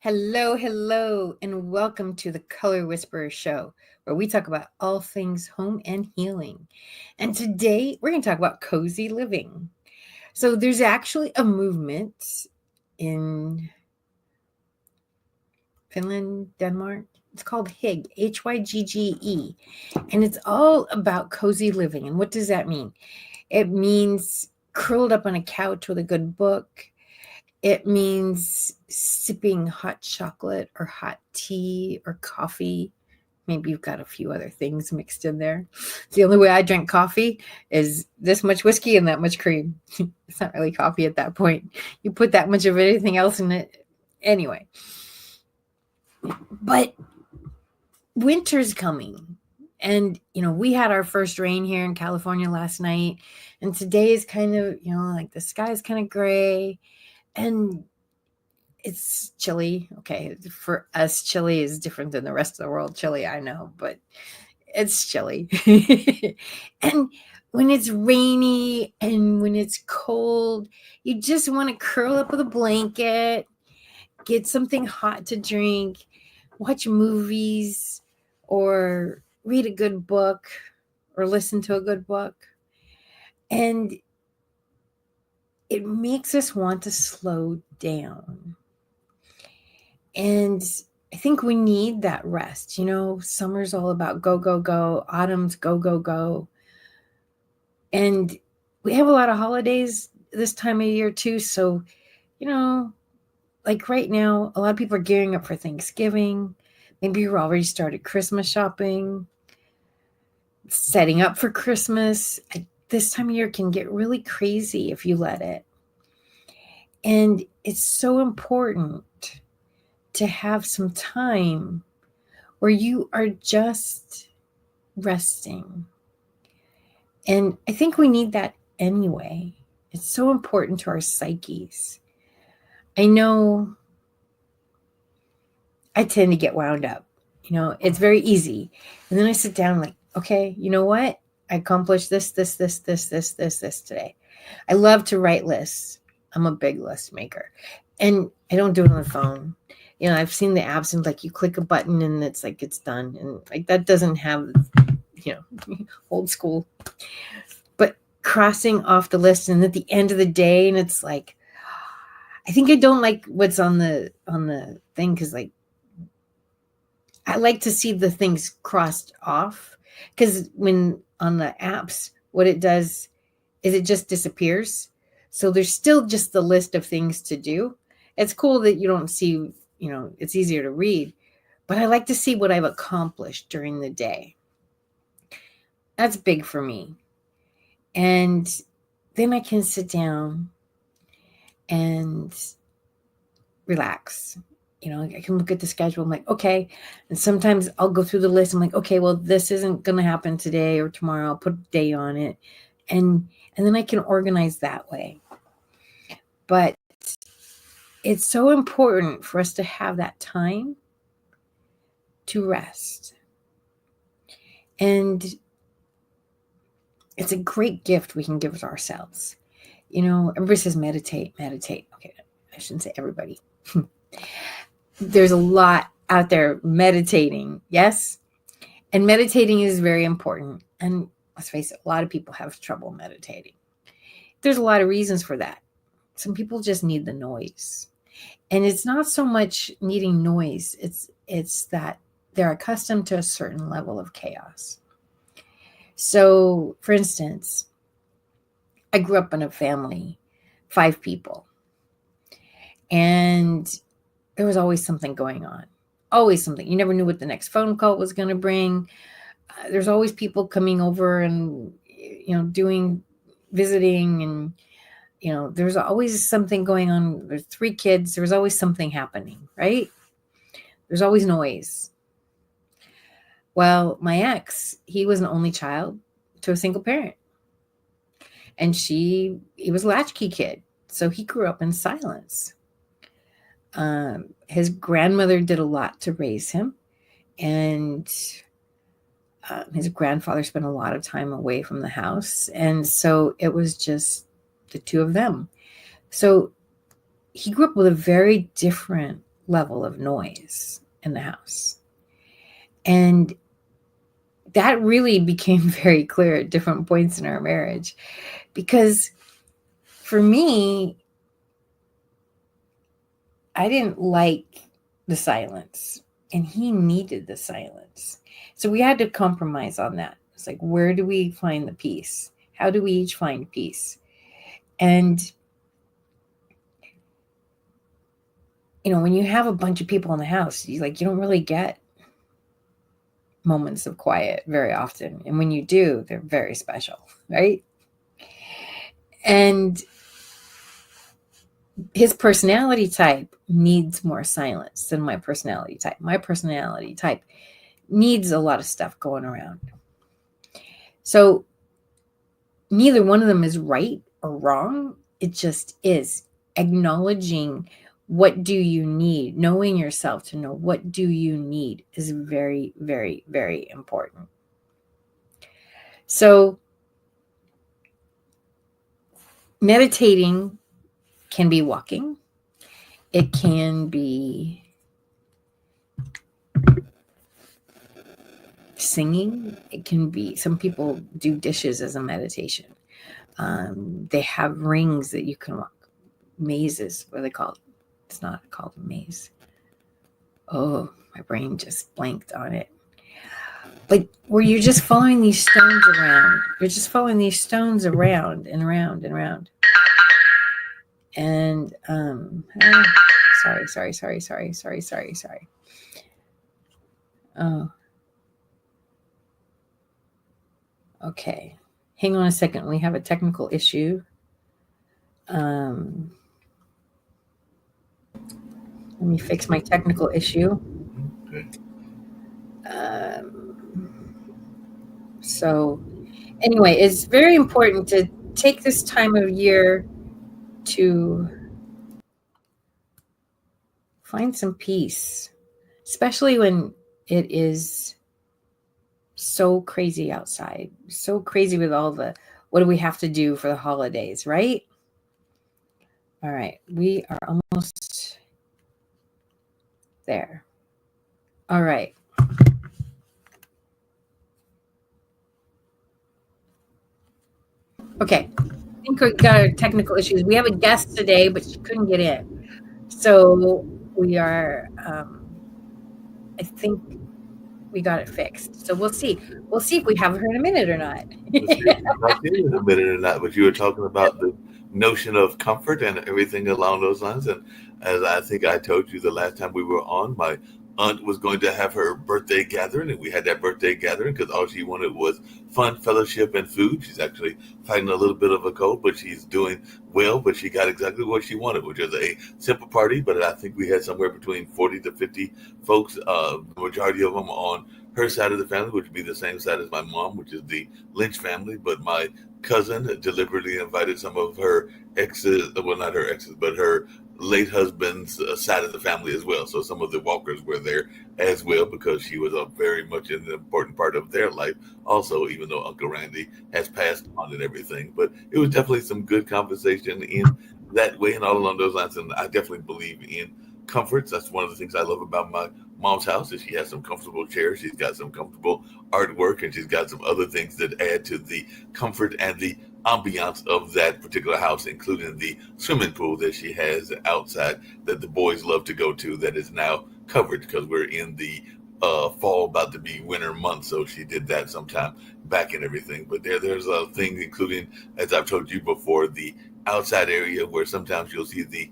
Hello, hello, and welcome to the Color Whisperer Show, where we talk about all things home and healing. And today we're going to talk about cozy living. So, there's actually a movement in Finland, Denmark. It's called HYGGE, HYGGE, and it's all about cozy living. And what does that mean? It means curled up on a couch with a good book. It means sipping hot chocolate or hot tea or coffee. Maybe you've got a few other things mixed in there. The only way I drink coffee is this much whiskey and that much cream. It's not really coffee at that point. You put that much of anything else in it. Anyway, but winter's coming. And, we had our first rain here in California last night. And today is kind of, like the sky is kind of gray. And it's chilly. Okay, for us, chilly is different than the rest of the world. Chilly, I know, but it's chilly. And when it's rainy and when it's cold, you just want to curl up with a blanket, get something hot to drink, watch movies, or read a good book, or listen to a good book. And it makes us want to slow down. And I think we need that rest. Summer's all about go, go, go. Autumn's go, go, go. And we have a lot of holidays this time of year too. So, like right now, a lot of people are gearing up for Thanksgiving. Maybe you're already started Christmas shopping, setting up for Christmas. This time of year can get really crazy if you let it. And it's so important to have some time where you are just resting. And I think we need that anyway. It's so important to our psyches. I know I tend to get wound up. It's very easy. And then I sit down like, okay, you know what? I accomplished this today. I love to write lists. I'm a big list maker. And I don't do it on the phone. I've seen the apps and like you click a button and it's like it's done. And like that doesn't have, old school. But crossing off the list and at the end of the day, and it's like, I think I don't like what's on the thing because like I like to see the things crossed off because when on the apps, what it does is it just disappears. So there's still just the list of things to do. It's cool that you don't see, it's easier to read, but I like to see what I've accomplished during the day. That's big for me. And then I can sit down and relax. I can look at the schedule. I'm like, okay. And sometimes I'll go through the list. I'm like, okay, well, this isn't going to happen today or tomorrow. I'll put a day on it. And then I can organize that way. But it's so important for us to have that time to rest. And it's a great gift we can give to ourselves. Everybody says meditate. Okay, I shouldn't say everybody. There's a lot out there meditating, yes? And meditating is very important. And let's face it, a lot of people have trouble meditating. There's a lot of reasons for that. Some people just need the noise. And it's not so much needing noise, it's that they're accustomed to a certain level of chaos. So, for instance, I grew up in a family, 5 people. And there was always something going on. Always something. You never knew what the next phone call was going to bring. There's always people coming over and, doing visiting. And, there's always something going on. There's 3 kids. There's always something happening, right? There's always noise. Well, my ex, he was an only child to a single parent. And he was a latchkey kid. So he grew up in silence. His grandmother did a lot to raise him. And his grandfather spent a lot of time away from the house. And so it was just the 2 of them. So he grew up with a very different level of noise in the house. And that really became very clear at different points in our marriage, because for me, I didn't like the silence and he needed the silence. So we had to compromise on that. It's like, where do we find the peace? How do we each find peace? And, when you have a bunch of people in the house, you don't really get moments of quiet very often. And when you do, they're very special, right? And his personality type needs more silence than my personality type. My personality type needs a lot of stuff going around. So neither one of them is right or wrong. It just is acknowledging what do you need, knowing yourself to know what do you need is very, very, very important. So meditating can be walking. It can be singing. It can be, some people do dishes as a meditation. They have rings that you can walk. Mazes, what are they called? It's not called a maze. Oh, my brain just blanked on it. But where you're just following these stones around. You're just following these stones around and around and around. And sorry. Oh. Okay. Hang on a second. We have a technical issue. Let me fix my technical issue. Okay. So anyway, it's very important to take this time of year to find some peace, especially when it is so crazy outside, so crazy with all the, what do we have to do for the holidays, right? All right, we are almost there. All right. Okay, I think we got our technical issues. We have a guest today, but she couldn't get in. So we are, I think we got it fixed. So we'll see. We'll see if we have her in a minute or not. We'll see if it's locked in a minute or not. But you were talking about the notion of comfort and everything along those lines. And as I think I told you the last time we were on, my aunt was going to have her birthday gathering, and we had that birthday gathering because all she wanted was fun, fellowship, and food. She's actually fighting a little bit of a cold, but she's doing well. But she got exactly what she wanted, which is a simple party. But I think we had somewhere between 40 to 50 folks, the majority of them on her side of the family, which would be the same side as my mom, which is the Lynch family. But my cousin deliberately invited some of her exes, well, not her exes, but her late husband's side of the family as well. So some of the Walkers were there as well because she was a very much an important part of their life also, even though Uncle Randy has passed on and everything. But it was definitely some good conversation in that way and all along those lines. And I definitely believe in comforts. That's one of the things I love about my mom's house is she has some comfortable chairs. She's got some comfortable artwork, and she's got some other things that add to the comfort and the ambiance of that particular house, including the swimming pool that she has outside that the boys love to go to that is now covered because we're in the fall, about to be winter month. So she did that sometime back and everything. But there's a thing, including, as I've told you before, the outside area where sometimes you'll see the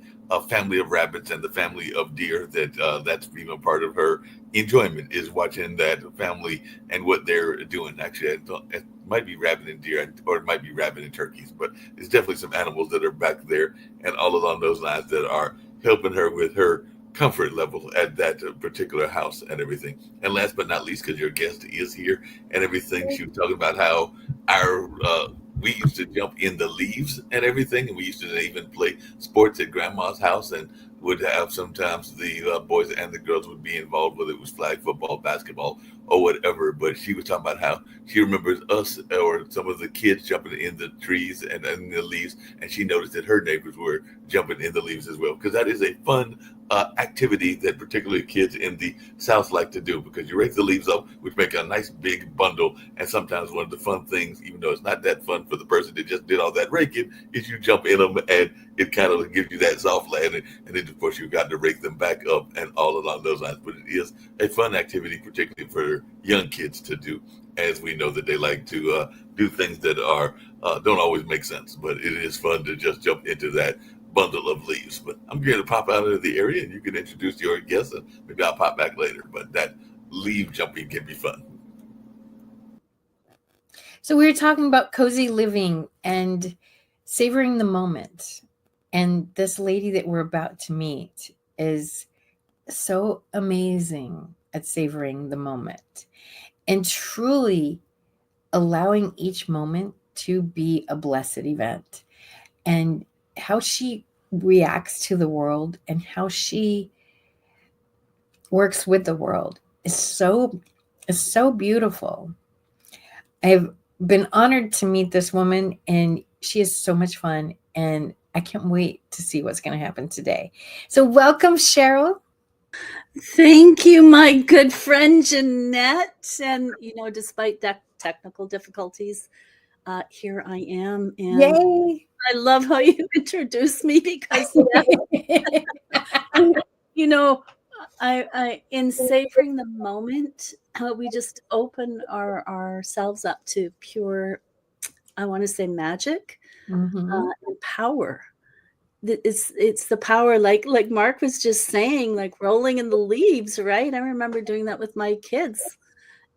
family of rabbits and the family of deer. That's even part of her enjoyment is watching that family and what they're doing. Actually, it might be rabbit and deer, or it might be rabbit and turkeys, but it's definitely some animals that are back there and all along those lines that are helping her with her comfort level at that particular house and everything. And last but not least, because your guest is here and everything, she was talking about how our we used to jump in the leaves and everything, and we used to even play sports at grandma's house, and would have sometimes the boys and the girls would be involved, whether it was flag football, basketball, or whatever. But she was talking about how she remembers us or some of the kids jumping in the trees and in the leaves, and she noticed that her neighbors were jumping in the leaves as well, because that is a fun activity that particularly kids in the South like to do, because you rake the leaves up, which make a nice big bundle. And sometimes one of the fun things, even though it's not that fun for the person that just did all that raking, is you jump in them and it kind of gives you that soft landing. And then, of course, you've got to rake them back up and all along those lines. But it is a fun activity, particularly for young kids to do, as we know that they like to do things that are don't always make sense. But it is fun to just jump into that bundle of leaves. But I'm going to pop out of the area and you can introduce your guests, and maybe I'll pop back later. But that leaf jumping can be fun. So we were talking about cozy living and savoring the moment. And this lady that we're about to meet is so amazing at savoring the moment and truly allowing each moment to be a blessed event. And how she reacts to the world and how she works with the world is so beautiful. I've been honored to meet this woman, and she is so much fun, and I can't wait to see what's going to happen today. So welcome, Cheryl. Thank you, my good friend Jeanette. And, despite that technical difficulties, here I am. And Yay! I love how you introduced me, because, I in savoring the moment, we just open ourselves up to pure, I want to say, magic, and power. It's the power, like Mark was just saying, like rolling in the leaves, right? I remember doing that with my kids,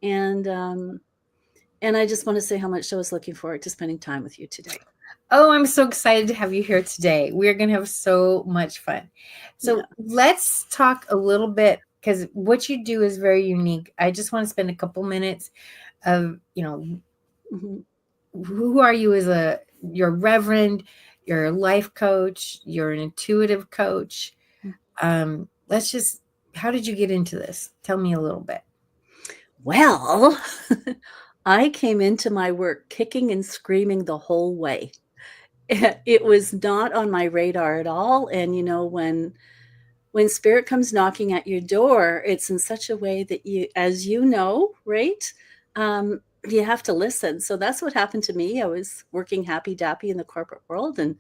and I just want to say how much I was looking forward to spending time with you today. Oh, I'm so excited to have you here today. We're going to have so much fun. So let's talk a little bit, because what you do is very unique. I just want to spend a couple minutes of, who are you as you're a reverend, you're a life coach, you're an intuitive coach. How did you get into this? Tell me a little bit. Well, I came into my work kicking and screaming the whole way. It was not on my radar at all. And, when spirit comes knocking at your door, it's in such a way that you, as you know, right? You have to listen. So that's what happened to me. I was working happy dappy in the corporate world, and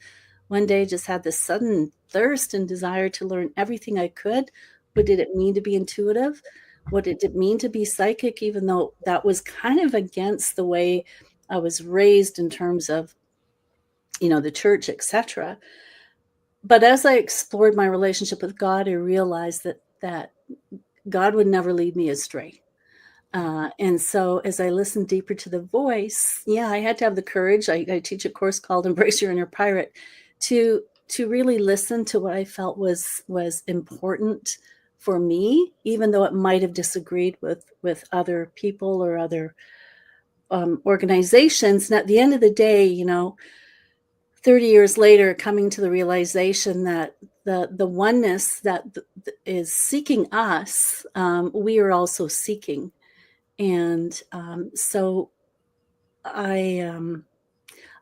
one day just had this sudden thirst and desire to learn everything I could. What did it mean to be intuitive? What did it mean to be psychic, even though that was kind of against the way I was raised in terms of, the church, etc. But as I explored my relationship with God, I realized that God would never lead me astray. And so as I listened deeper to the voice, I had to have the courage. I teach a course called Embrace Your Inner Pirate to really listen to what I felt was important for me, even though it might have disagreed with other people or other organizations. And at the end of the day, 30 years later, coming to the realization that the oneness that is seeking us, we are also seeking. And so I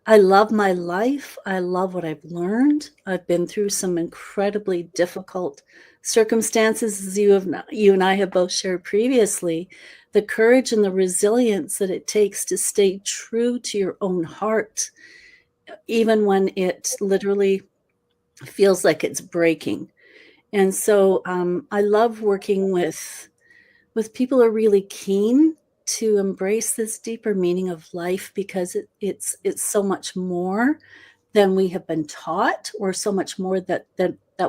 love my life. I love what I've learned. I've been through some incredibly difficult circumstances, as you and I have both shared previously. The courage and the resilience that it takes to stay true to your own heart, even when it literally feels like it's breaking. And so I love working with people who are really keen to embrace this deeper meaning of life, because it's so much more than we have been taught, or so much more that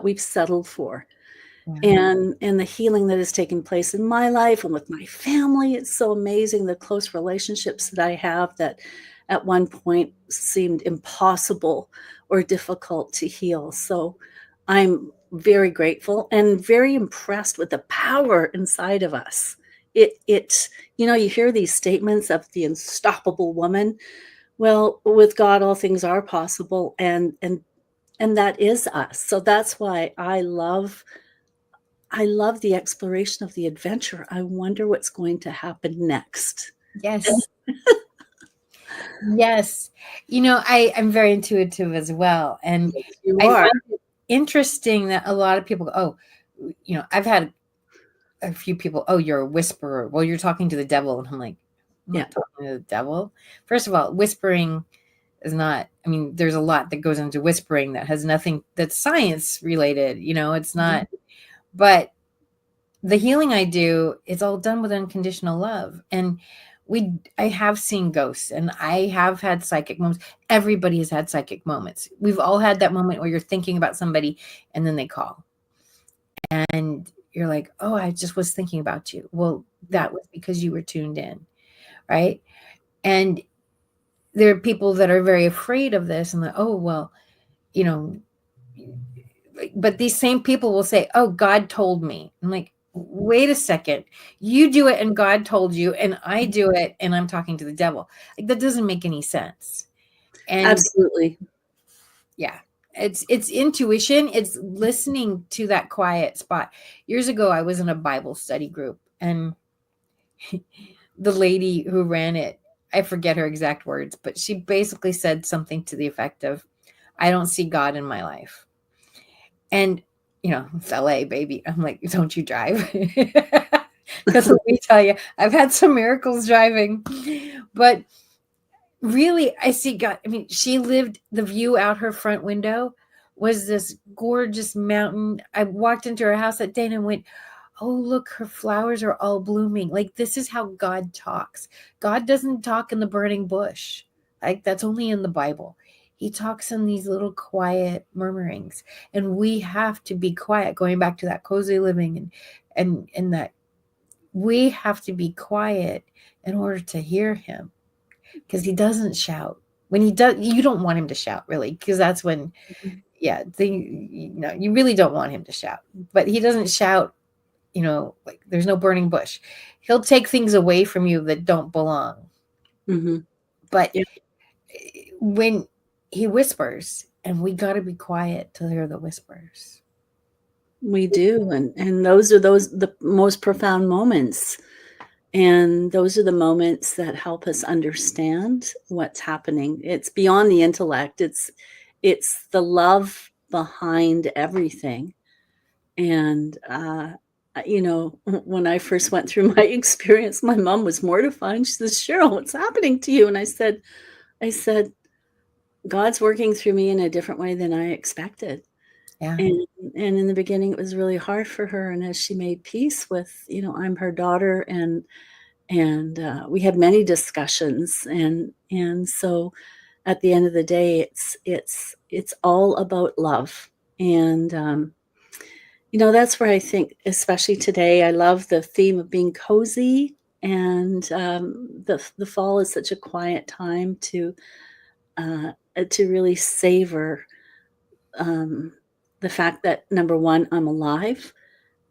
we've settled for. And the healing that has taken place in my life and with my family, it's so amazing, the close relationships that I have that at one point seemed impossible or difficult to heal. So I'm very grateful and very impressed with the power inside of us. You hear these statements of the unstoppable woman. Well, with God, all things are possible, and that is us. So that's why I love I love the exploration of the adventure. I wonder what's going to happen next. Yes. Yes. I'm very intuitive as well. And You I are. find it interesting that a lot of people go, I've had a few people, oh, you're a whisperer. Well, you're talking to the devil. And I'm like, I'm not talking to the devil. First of all, whispering is not, there's a lot that goes into whispering that has nothing, that's science related, it's not, but the healing I do, it's all done with unconditional love. And I have seen ghosts, and I have had psychic moments. Everybody has had psychic moments. We've all had that moment where you're thinking about somebody and then they call. And you're like, oh, I just was thinking about you. Well, that was because you were tuned in, right? And there are people that are very afraid of this and oh, well, but these same people will say, oh, God told me. I'm like, wait a second. You do it and God told you, and I do it and I'm talking to the devil. Like, that doesn't make any sense. And absolutely. Yeah. It's intuition. It's listening to that quiet spot. Years ago, I was in a Bible study group, and the lady who ran it, I forget her exact words, but she basically said something to the effect of, I don't see God in my life. And, it's LA, baby. I'm like, don't you drive? Because let me tell you, I've had some miracles driving. But really, I see God. She lived, the view out her front window was this gorgeous mountain. I walked into her house that day and I went, oh, look, her flowers are all blooming. Like, this is how God talks. God doesn't talk in the burning bush. Like, that's only in the Bible. He talks in these little quiet murmurings, and we have to be quiet, going back to that cozy living and that we have to be quiet in order to hear him, because he doesn't shout. When he does, you don't want him to shout, really, because that's when, you really don't want him to shout. But he doesn't shout, like there's no burning bush. He'll take things away from you that don't belong. Mm-hmm. But when he whispers, and we got to be quiet to hear the whispers. We do. And those are the most profound moments. And those are the moments that help us understand what's happening. It's beyond the intellect. It's the love behind everything. And, when I first went through my experience, my mom was mortified. She says, Cheryl, what's happening to you? And I said, God's working through me in a different way than I expected. Yeah. And in the beginning, it was really hard for her. And as she made peace with, I'm her daughter, and we had many discussions. And so at the end of the day, it's all about love. And, that's where I think, especially today, I love the theme of being cozy. And the fall is such a quiet time to really savor the fact that, number one, I'm alive.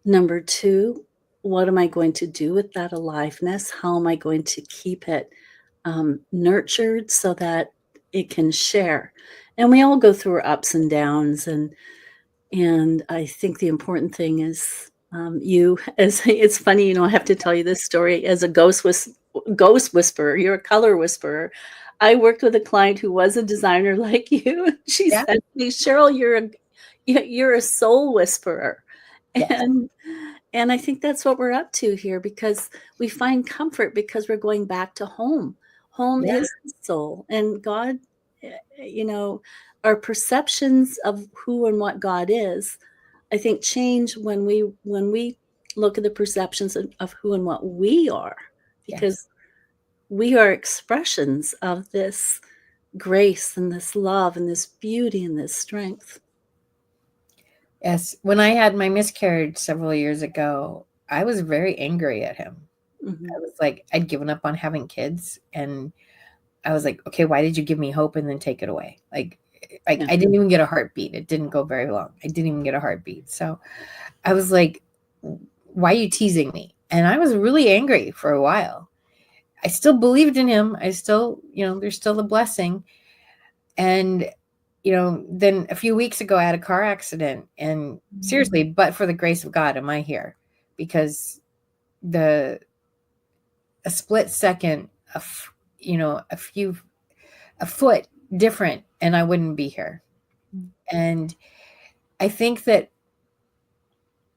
Number two, what am I going to do with that aliveness? How am I going to keep it nurtured so that it can share? And we all go through our ups and downs. And I think the important thing is it's funny, I have to tell you this story as a ghost whisperer. You're a color whisperer. I worked with a client who was a designer like you. She said to me, Cheryl, you're a soul whisperer. Yes. And I think that's what we're up to here, because we find comfort because we're going back to home. Home is the soul. And God, our perceptions of who and what God is, I think, change when we look at the perceptions of who and what we are, because we are expressions of this grace and this love and this beauty and this strength. Yes. When I had my miscarriage several years ago, I was very angry at him. Mm-hmm. I was like, I'd given up on having kids, and I was like, okay, why did you give me hope and then take it away? Like I didn't even get a heartbeat. It didn't go very long. I didn't even get a heartbeat. So I was like, why are you teasing me? And I was really angry for a while. I still believed in him. I still, there's still a blessing. And then a few weeks ago I had a car accident, and seriously, but for the grace of God, am I here? Because a split second, a foot different, and I wouldn't be here. And I think that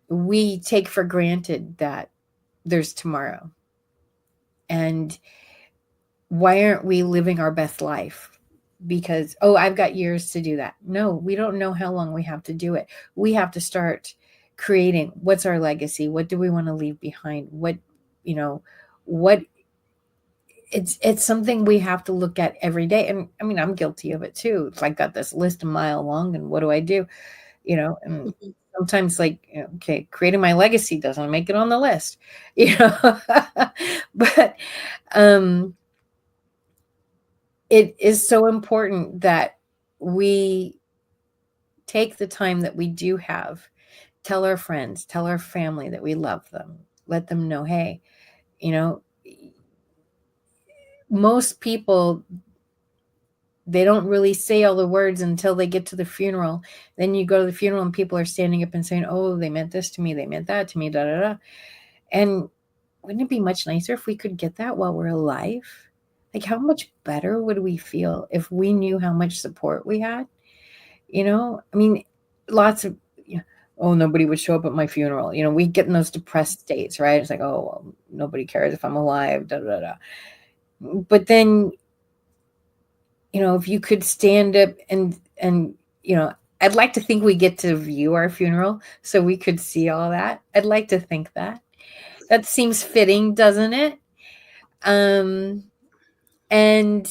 we take for granted that there's tomorrow. And why aren't we living our best life? Because, I've got years to do that. No, we don't know how long we have to do it. We have to start creating, what's our legacy? What do we want to leave behind? It's something we have to look at every day. And I mean, I'm guilty of it too. If I got this list a mile long, and what do I do? And sometimes okay, creating my legacy doesn't make it on the list, but, it is so important that we take the time that we do have, tell our friends, tell our family that we love them, let them know, hey, most people, they don't really say all the words until they get to the funeral. Then you go to the funeral and people are standing up and saying, oh, they meant this to me, they meant that to me, da da da. And wouldn't it be much nicer if we could get that while we're alive? Like, how much better would we feel if we knew how much support we had? I mean, lots of, nobody would show up at my funeral. We get in those depressed states, right? It's like, oh, well, nobody cares if I'm alive, da da da. But then, if you could stand up and I'd like to think we get to view our funeral so we could see all that. I'd like to think that. That seems fitting, doesn't it? And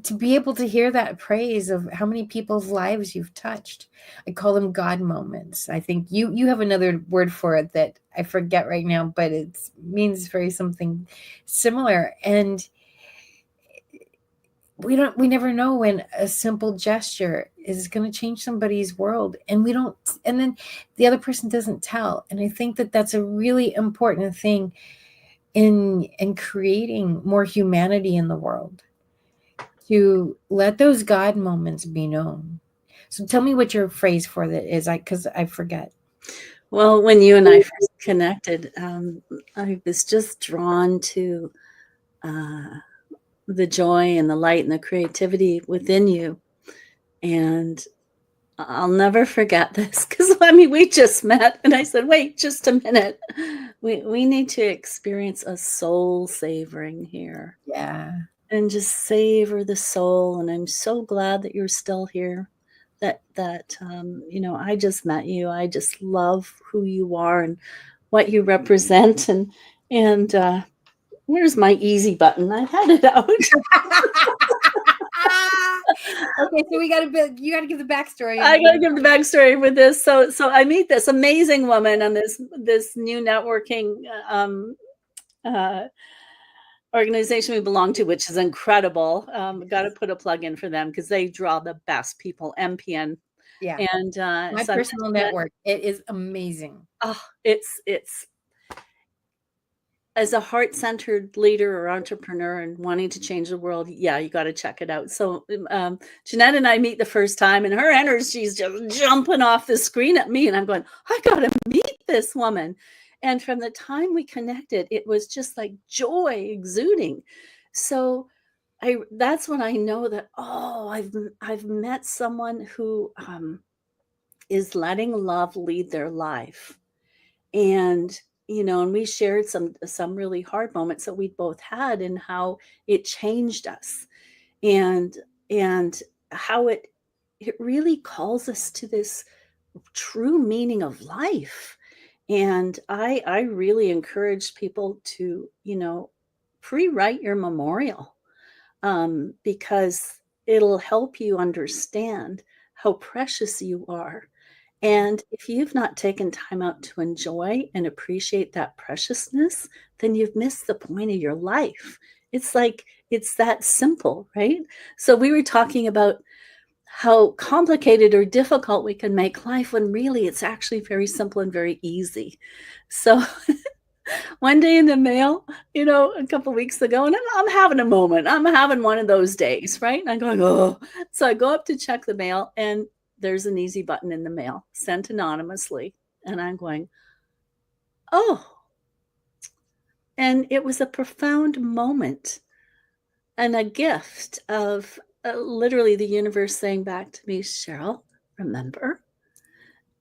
to be able to hear that praise of how many people's lives you've touched. I call them God moments. I think you have another word for it that I forget right now, but it means very something similar. And we never know when a simple gesture is going to change somebody's world, and then the other person doesn't tell. And I think that that's a really important thing in creating more humanity in the world, to let those God moments be known. So tell me what your phrase for that is, because I forget. Well, when you and I first connected, I was just drawn to the joy and the light and the creativity within you. And I'll never forget this, because we just met, and I said, wait just a minute. We need to experience a soul savoring here. Yeah. And just savor the soul. And I'm so glad that you're still here, that I just met you. I just love who you are and what you represent. And where's my easy button? I had it out. Okay, so you got to give the backstory. I got to give the backstory with this. So I meet this amazing woman on this new networking organization we belong to, which is incredible. Got to put a plug in for them because they draw the best people. MPN. Yeah. And my personal network. It is amazing. Oh, it's as a heart-centered leader or entrepreneur and wanting to change the world, yeah, you got to check it out. So Jeanette and I meet the first time, and her energy's just jumping off the screen at me, and I'm going, I got to meet this woman. And from the time we connected, it was just like joy exuding. So that's when I know that, I've met someone who is letting love lead their life. And and we shared some really hard moments that we both had, and how it changed us, and how it really calls us to this true meaning of life. And I really encourage people to, pre-write your memorial, because it'll help you understand how precious you are. And if you've not taken time out to enjoy and appreciate that preciousness, then you've missed the point of your life. It's that simple, right? So we were talking about how complicated or difficult we can make life, when really it's actually very simple and very easy. So one day in the mail, a couple weeks ago, and I'm having a moment. I'm having one of those days, right? And I'm going, oh. So I go up to check the mail, and there's an easy button in the mail, sent anonymously. And I'm going, oh. And it was a profound moment and a gift of literally the universe saying back to me, Cheryl, remember?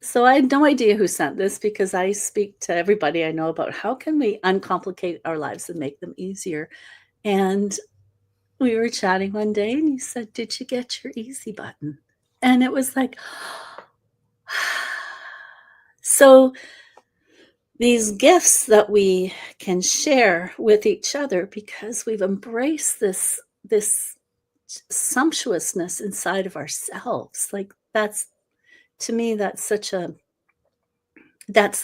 So I had no idea who sent this, because I speak to everybody I know about how can we uncomplicate our lives and make them easier. And we were chatting one day, and he said, did you get your easy button? And it was like, so these gifts that we can share with each other because we've embraced this sumptuousness inside of ourselves. Like, that's, to me, that's the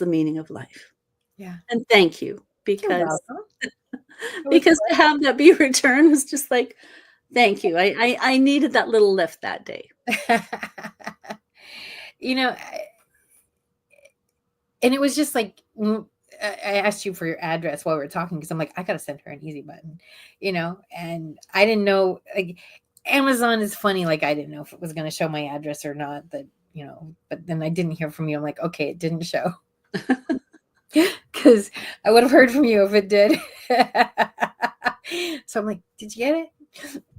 meaning of life. Yeah. And thank you, You're because welcome. because to have that be returned was just like, thank you. I needed that little lift that day. You know, and it was just like, I asked you for your address while we were talking, because I'm like, I gotta send her an easy button, and I didn't know, like, Amazon is funny. Like, I didn't know if it was going to show my address or not, but then I didn't hear from you. I'm like, okay, it didn't show. Because I would have heard from you if it did. So I'm like, did you get it?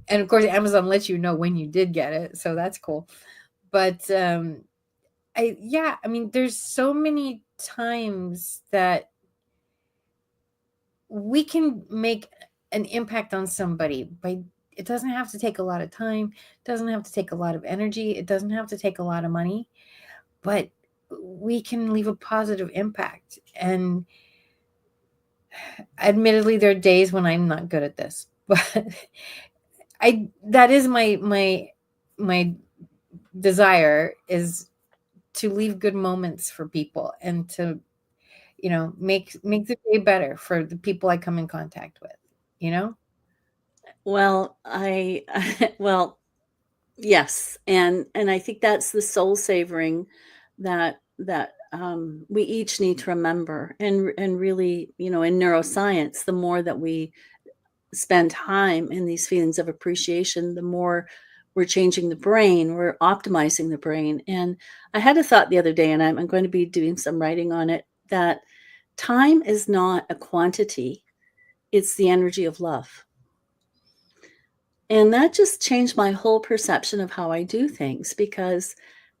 And of course, Amazon lets you know when you did get it. So that's cool. But I mean, there's so many times that we can make an impact on somebody by, it doesn't have to take a lot of time, doesn't have to take a lot of energy, it doesn't have to take a lot of money, but we can leave a positive impact. And admittedly, there are days when I'm not good at this, but that is my desire, is to leave good moments for people, and to make the day better for the people I come in contact with. Well, well, yes, and I think that's the soul savoring that we each need to remember, and really, in neuroscience, the more that we spend time in these feelings of appreciation, the more we're changing the brain, we're optimizing the brain. And I had a thought the other day, and I'm going to be doing some writing on it, that time is not a quantity, it's the energy of love. And that just changed my whole perception of how I do things, because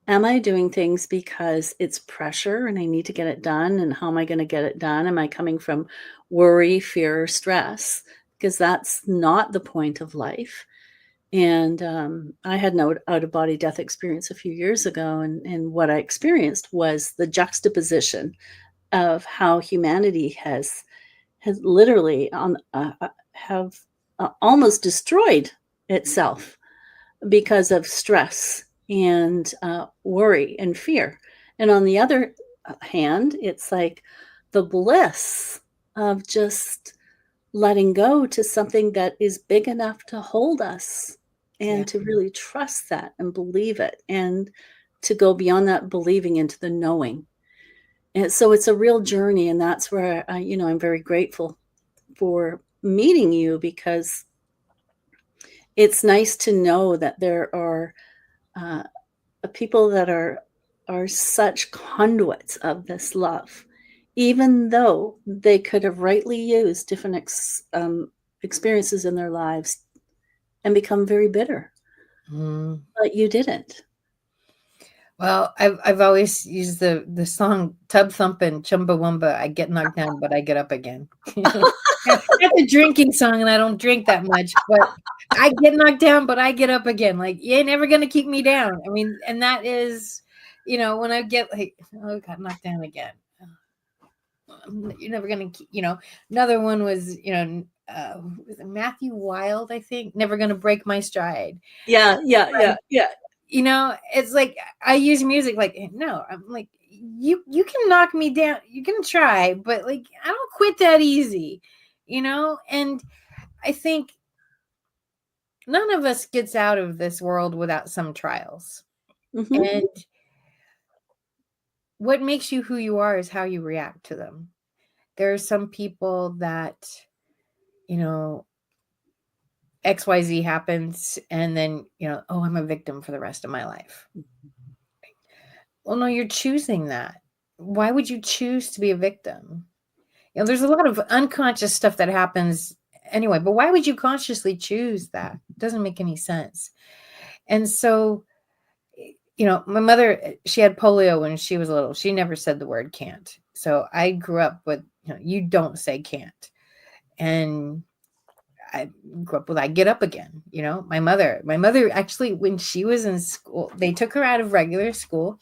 am I doing things because it's pressure and I need to get it done? And how am I going to get it done? Am I coming from worry, fear, or stress? Because that's not the point of life. And I had an out-of-body death experience a few years ago. And what I experienced was the juxtaposition of how humanity has literally have almost destroyed itself because of stress and worry and fear. And on the other hand, it's like the bliss of just letting go to something that is big enough to hold us, and to really trust that and believe it, and to go beyond that believing into the knowing. And so it's a real journey. And that's where I'm very grateful for meeting you, because it's nice to know that there are people that are such conduits of this love, even though they could have rightly used different experiences in their lives and become very bitter. But you didn't. Well, I've always used the song Tub Thumpin' Chumbawamba. I get knocked down, but I get up again. That's a drinking song, and I don't drink that much, but I get knocked down, but I get up again. Like, you ain't never gonna keep me down. I mean, and that is, when I get like, oh, got knocked down again. You're never gonna keep, Another one was, was it Matthew Wild, I think, Never Gonna Break My Stride. Yeah. It's like, I use music like, no, I'm like, you can knock me down, you can try, but like, I don't quit that easy, and I think none of us gets out of this world without some trials. Mm-hmm. And what makes you who you are is how you react to them. there are some people that, you know, XYZ happens and then, you know, oh, I'm a victim for the rest of my life. Well, no, you're choosing that. Why would you choose to be a victim? You know, there's a lot of unconscious stuff that happens anyway, but why would you consciously choose that? It doesn't make any sense. And so, you know, my mother, she had polio when she was little. She never said the word can't. So I grew up with, you know, you don't say can't. And I grew up with, I get up again. You know, my mother actually, when she was in school, they took her out of regular school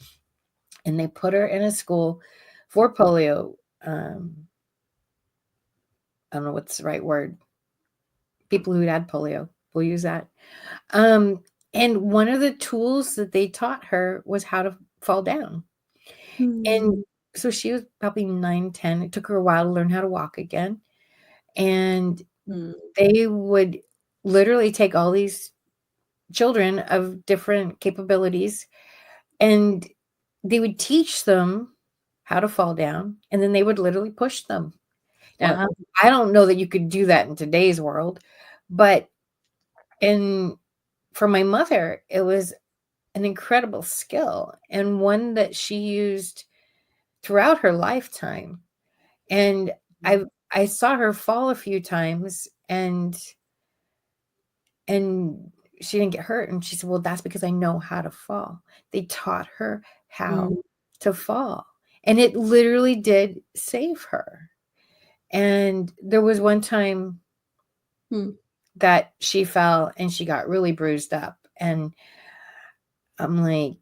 and they put her in a school for polio. I don't know what's the right word. People who had polio will use that. And one of the tools that they taught her was how to fall down. And so she was probably 9, 10. It took her a while to learn how to walk again. And they would literally take all these children of different capabilities and they would teach them how to fall down. And then they would literally push them. Now, Wow. I don't know that you could do that in today's world, but for my mother, it was an incredible skill and one that she used throughout her lifetime. And I saw her fall a few times and she didn't get hurt. And she said, well, that's because I know how to fall. They taught her how to fall. And it literally did save her. And there was one time that she fell and she got really bruised up. And I'm like,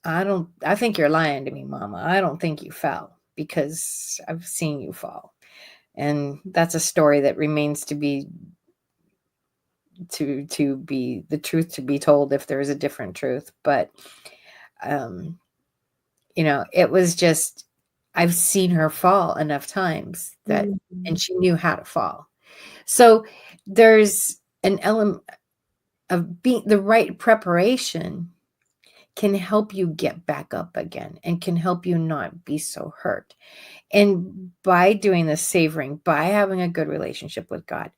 I think you're lying to me, Mama. I don't think you fell because I've seen you fall. And that's a story that remains to be the truth to be told if there is a different truth. But, you know, it was just, I've seen her fall enough times that, and she knew how to fall. So there's an element of being the right preparation can help you get back up again and can help you not be so hurt. And by doing the savoring, by having a good relationship with God,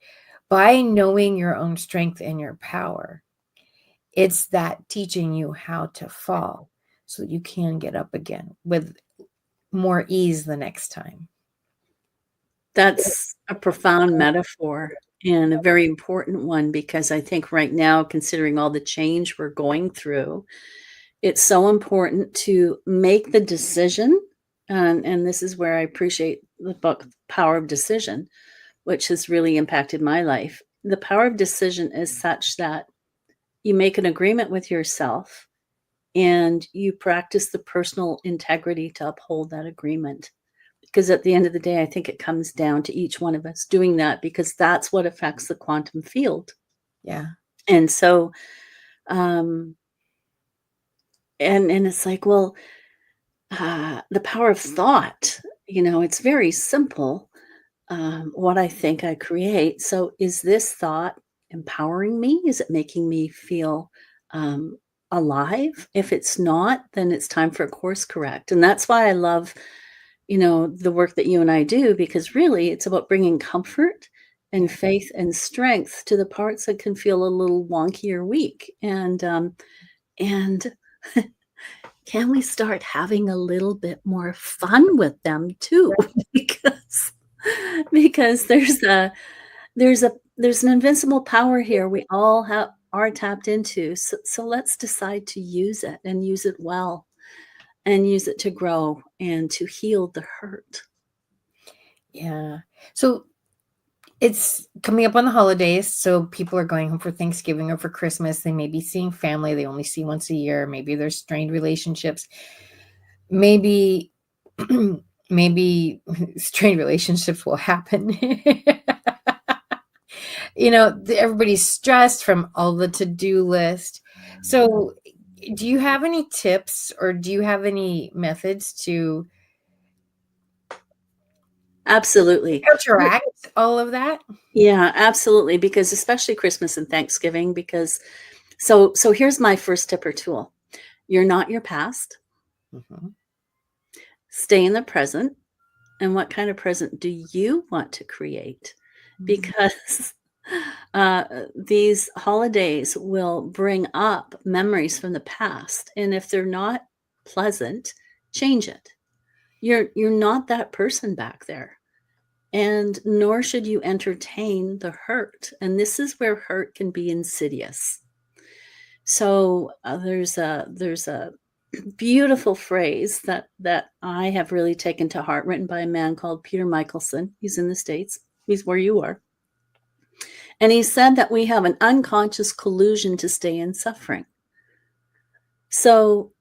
by knowing your own strength and your power, it's that teaching you how to fall so that you can get up again with more ease the next time. That's a profound metaphor and a very important one because I think right now, considering all the change we're going through, it's so important to make the decision. And this is where I appreciate the book, Power of Decision, which has really impacted my life. The power of decision is such that you make an agreement with yourself and you practice the personal integrity to uphold that agreement. Because at the end of the day, I think it comes down to each one of us doing that because that's what affects the quantum field. Yeah. And so, and it's like, well, the power of thought, you know, it's very simple. What I think I create. So is this thought empowering me? Is it making me feel alive? If it's not, then it's time for a course correct. And that's why I love, you know, the work that you and I do, because really it's about bringing comfort and faith and strength to the parts that can feel a little wonky or weak. And can we start having a little bit more fun with them too? because there's an invincible power here we all are tapped into. So let's decide to use it and use it well and use it to grow and to heal the hurt. Yeah. So it's coming up on the holidays. So people are going home for Thanksgiving or for Christmas. They may be seeing family they only see once a year. Maybe there's strained relationships. Maybe strained relationships will happen. You know, everybody's stressed from all the to-do list. So do you have any tips or do you have any methods to Absolutely counteract all of that? Yeah, absolutely. Because especially Christmas and Thanksgiving, because so here's my first tip or tool. You're not your past. Mm-hmm. Stay in the present and what kind of present do you want to create? Because these holidays will bring up memories from the past, and if they're not pleasant, change it. You're not that person back there, and nor should you entertain the hurt. And this is where hurt can be insidious. So there's a beautiful phrase that I have really taken to heart, written by a man called Peter Michelson. He's in the States. He's where you are. And he said that we have an unconscious collusion to stay in suffering. So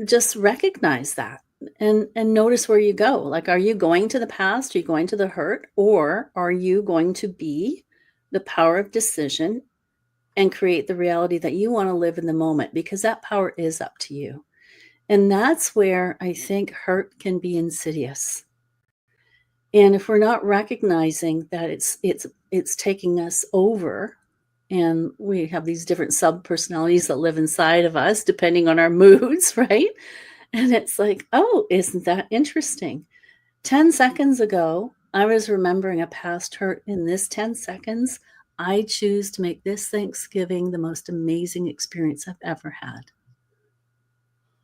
just recognize that and notice where you go. Like, are you going to the past? Are you going to the hurt? Or are you going to be the power of decision and create the reality that you want to live in the moment? Because that power is up to you. And that's where I think hurt can be insidious. And if we're not recognizing that it's taking us over, and we have these different sub-personalities that live inside of us, depending on our moods, right? And it's like, oh, isn't that interesting? 10 seconds ago, I was remembering a past hurt. In this 10 seconds, I choose to make this Thanksgiving the most amazing experience I've ever had.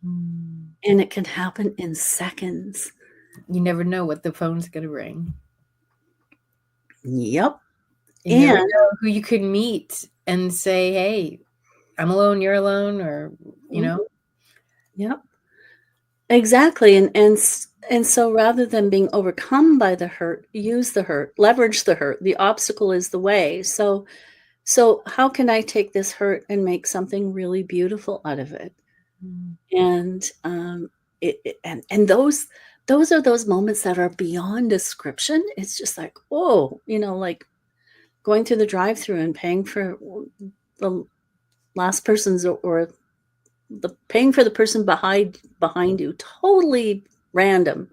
And it can happen in seconds. You never know what the phone's going to ring. Yep. You never know who you could meet and say, hey, I'm alone, you're alone, or, you know. Yep. Exactly. And so rather than being overcome by the hurt, use the hurt, leverage the hurt. The obstacle is the way. So how can I take this hurt and make something really beautiful out of it? And those are those moments that are beyond description. It's just like, oh, like going through the drive-through and paying for the last person's or paying for the person behind you, totally random,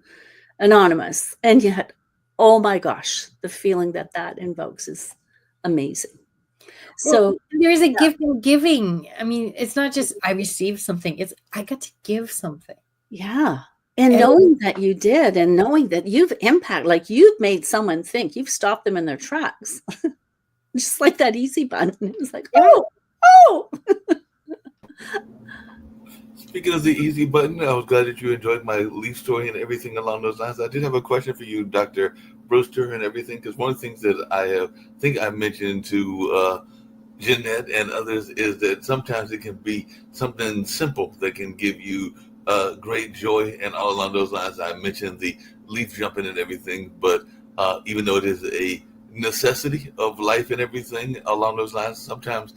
anonymous, and yet, oh my gosh, the feeling that invokes is amazing. So there is a gift in giving. I mean, it's not just I received something; it's I got to give something. Yeah. And knowing that you did, and knowing that you've impacted, like you've made someone think, you've stopped them in their tracks. Just like that easy button. It was like, oh. Speaking of the easy button, I was glad that you enjoyed my leaf story and everything along those lines. I did have a question for you, Dr. Brewster, and everything, because one of the things that I think I mentioned to Jeanette and others is that sometimes it can be something simple that can give you great joy, and all along those lines. I mentioned the leaf jumping and everything, but even though it is a necessity of life and everything along those lines, sometimes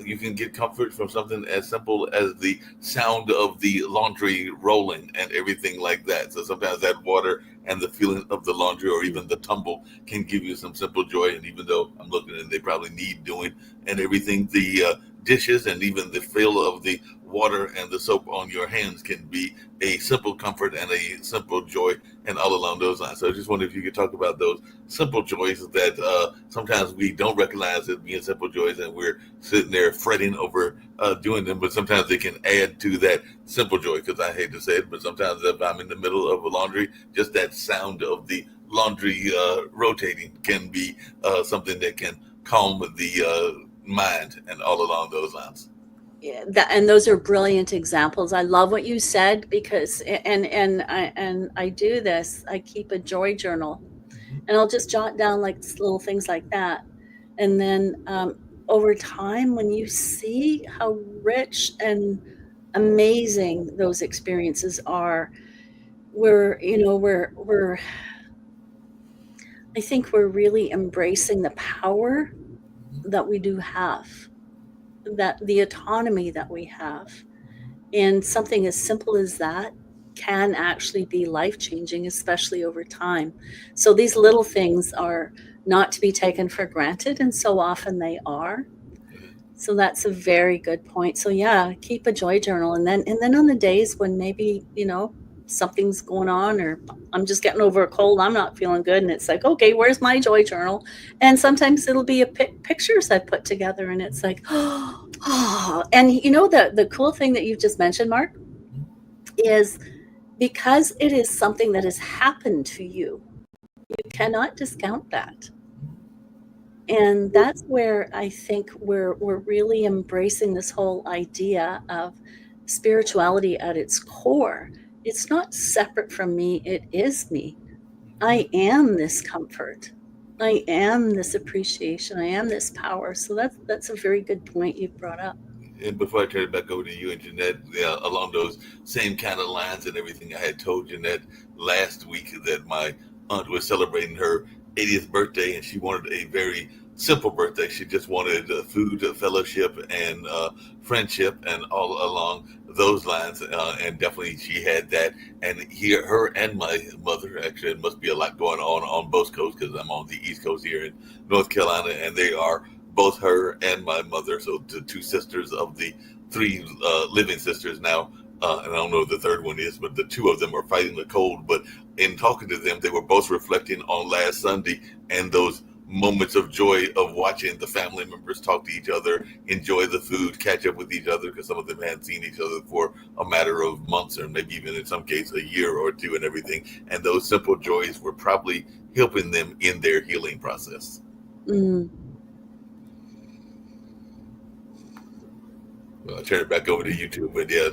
you can get comfort from something as simple as the sound of the laundry rolling and everything like that. So sometimes that water and the feeling of the laundry or even the tumble can give you some simple joy. And even though I'm looking and they probably need doing and everything, the dishes and even the feel of the water and the soap on your hands can be a simple comfort and a simple joy, and all along those lines. So I just wondered if you could talk about those simple joys that sometimes we don't recognize as being simple joys, and we're sitting there fretting over doing them, but sometimes they can add to that simple joy, because I hate to say it, but sometimes if I'm in the middle of a laundry, just that sound of the laundry rotating can be something that can calm the mind, and all along those lines. Yeah, and those are brilliant examples. I love what you said, because and I do this. I keep a joy journal, and I'll just jot down like little things like that, and then over time, when you see how rich and amazing those experiences are, I think we're really embracing the power that we do have, that the autonomy that we have, and something as simple as that can actually be life-changing, especially over time. So these little things are not to be taken for granted, and so often they are. So that's a very good point. So yeah, keep a joy journal, and then on the days when maybe something's going on, or I'm just getting over a cold, I'm not feeling good, and it's like, okay, where's my joy journal? And sometimes it'll be pictures I put together, and it's like, oh. And the cool thing that you've just mentioned, Mark, is because it is something that has happened to you. You cannot discount that. And that's where I think we're really embracing this whole idea of spirituality at its core. It's not separate from me, it is me. I am this comfort. I am this appreciation. I am this power. So that's a very good point you brought up. And before I turn it back over to you and Jeanette, along those same kind of lines and everything, I had told Jeanette last week that my aunt was celebrating her 80th birthday, and she wanted a very simple birthday. She just wanted food, fellowship, and friendship, and all along those lines. And definitely, she had that. And here, her and my mother, actually, it must be a lot going on both coasts, because I'm on the East Coast here in North Carolina, and they are both her and my mother, so the two sisters of the three living sisters now, and I don't know what the third one is, but the two of them are fighting the cold. But in talking to them, they were both reflecting on last Sunday and those moments of joy of watching the family members talk to each other, enjoy the food, catch up with each other, because some of them hadn't seen each other for a matter of months, or maybe even in some cases a year or two, and everything. And those simple joys were probably helping them in their healing process. Mm. I'll turn it back over to you too. But yeah,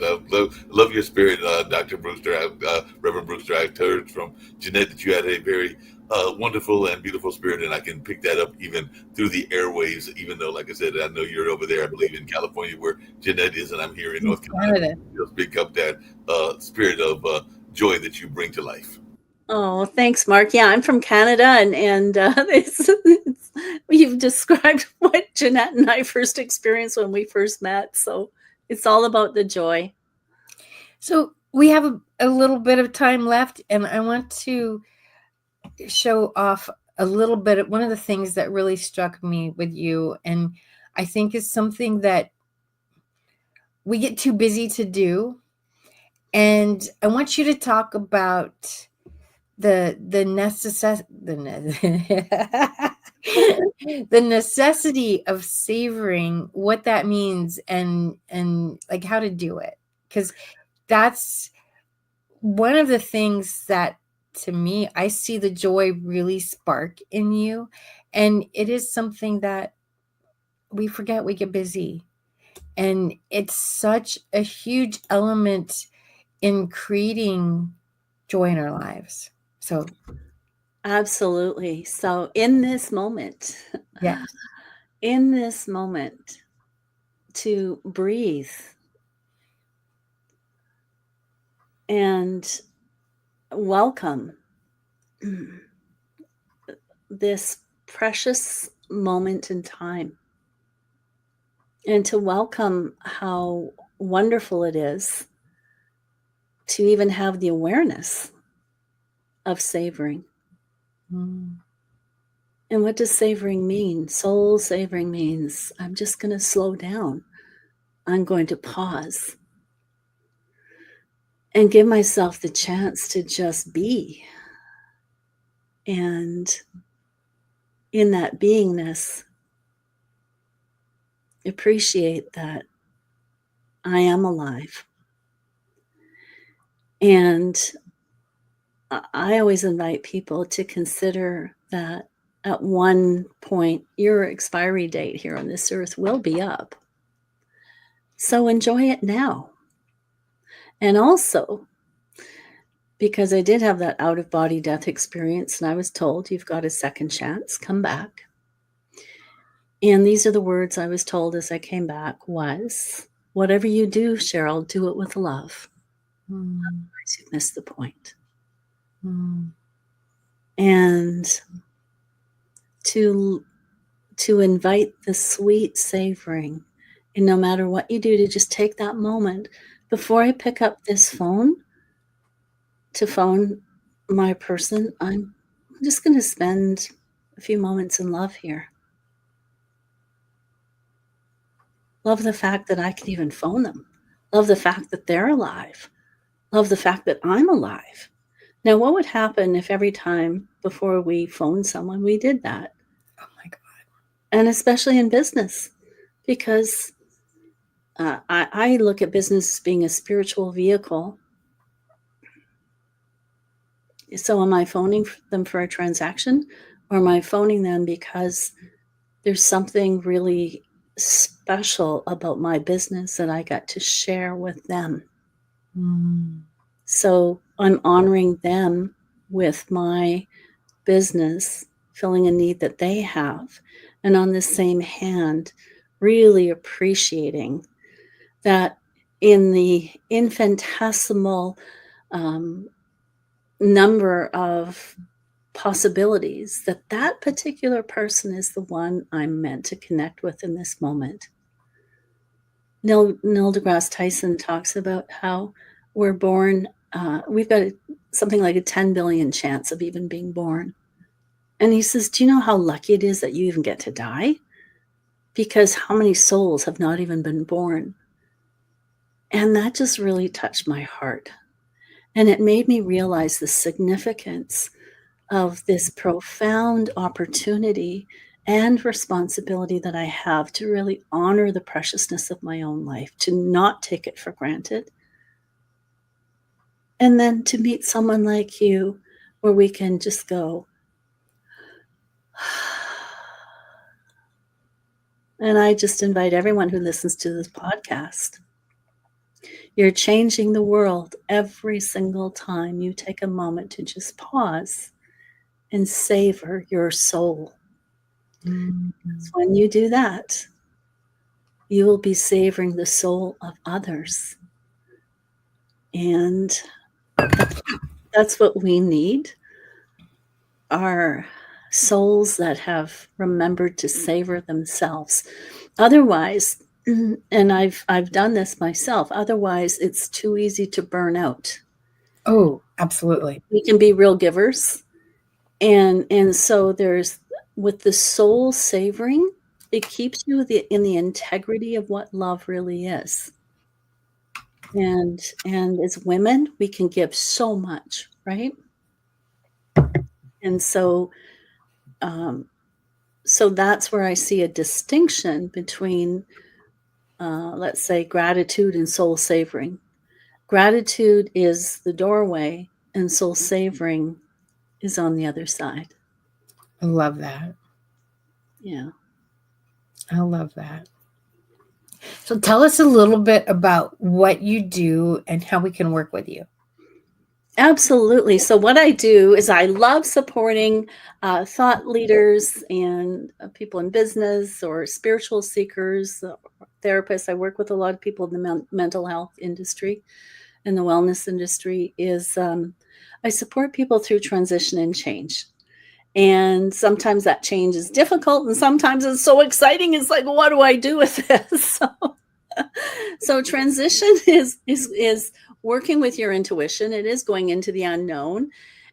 love your spirit, Dr. Brewster. Reverend Brewster, I heard from Jeanette that you had a very wonderful and beautiful spirit, and I can pick that up even through the airwaves, even though, like I said, I know you're over there, I believe, in California, where Jeanette is, and I'm here in North Carolina. Just pick up that spirit of joy that you bring to life. Oh, thanks, Mark. Yeah, I'm from Canada, and you've described what Jeanette and I first experienced when we first met. So it's all about the joy. So we have a little bit of time left, and I want to show off a little bit of one of the things that really struck me with you, and I think is something that we get too busy to do. And I want you to talk about the necessity of savoring, what that means, and like how to do it, because that's one of the things that, to me, I see the joy really spark in you, and it is something that we forget. We get busy, and it's such a huge element in creating joy in our lives. So absolutely. So in this moment, yes, in this moment, to breathe and welcome this precious moment in time, and to welcome how wonderful it is to even have the awareness of savoring. Mm. And what does savoring mean? Soul savoring means I'm just going to slow down. I'm going to pause and give myself the chance to just be. And in that beingness, appreciate that I am alive. And I always invite people to consider that at one point, your expiry date here on this earth will be up. So enjoy it now. And also, because I did have that out-of-body death experience, and I was told, you've got a second chance, come back. And these are the words I was told as I came back was, whatever you do, Cheryl, do it with love. Otherwise, you've missed the point. And to invite the sweet savoring, and no matter what you do, to just take that moment before I pick up this phone to phone my person. I'm just going to spend a few moments in love here. Love the fact that I can even phone them. Love the fact that they're alive. Love the fact that I'm alive. Now, what would happen if every time before we phoned someone, we did that? Oh my God. And especially in business, because I look at business as being a spiritual vehicle So am I phoning them for a transaction, or am I phoning them because there's something really special about my business that I got to share with them? So I'm honoring them with my business, filling a need that they have. And on the same hand, really appreciating that in the infinitesimal number of possibilities, that particular person is the one I'm meant to connect with in this moment. Neil deGrasse Tyson talks about how we're born, we've got something like a 10 billion chance of even being born. And he says, do you know how lucky it is that you even get to die? Because how many souls have not even been born? And that just really touched my heart. And it made me realize the significance of this profound opportunity and responsibility that I have to really honor the preciousness of my own life, to not take it for granted. And then to meet someone like you where we can just go, and I just invite everyone who listens to this podcast. You're changing the world every single time you take a moment to just pause and savor your soul. Because when you do that, you will be savoring the soul of others. And that's what we need, are souls that have remembered to savor themselves. Otherwise, and I've done this myself, otherwise it's too easy to burn out. Oh, absolutely. We can be real givers. And so there's, with the soul savoring, it keeps you in the integrity of what love really is. And as women, we can give so much, right? And so so that's where I see a distinction between, let's say, gratitude and soul savoring. Gratitude is the doorway, and soul savoring is on the other side. I love that. Yeah. I love that. So tell us a little bit about what you do and how we can work with you. Absolutely. So what I do is I love supporting thought leaders and people in business or spiritual seekers, therapists. I work with a lot of people in the mental health industry and the wellness industry. I support people through transition and change. And sometimes that change is difficult, and sometimes it's so exciting. It's like, what do I do with this? So transition is working with your intuition. It is going into the unknown,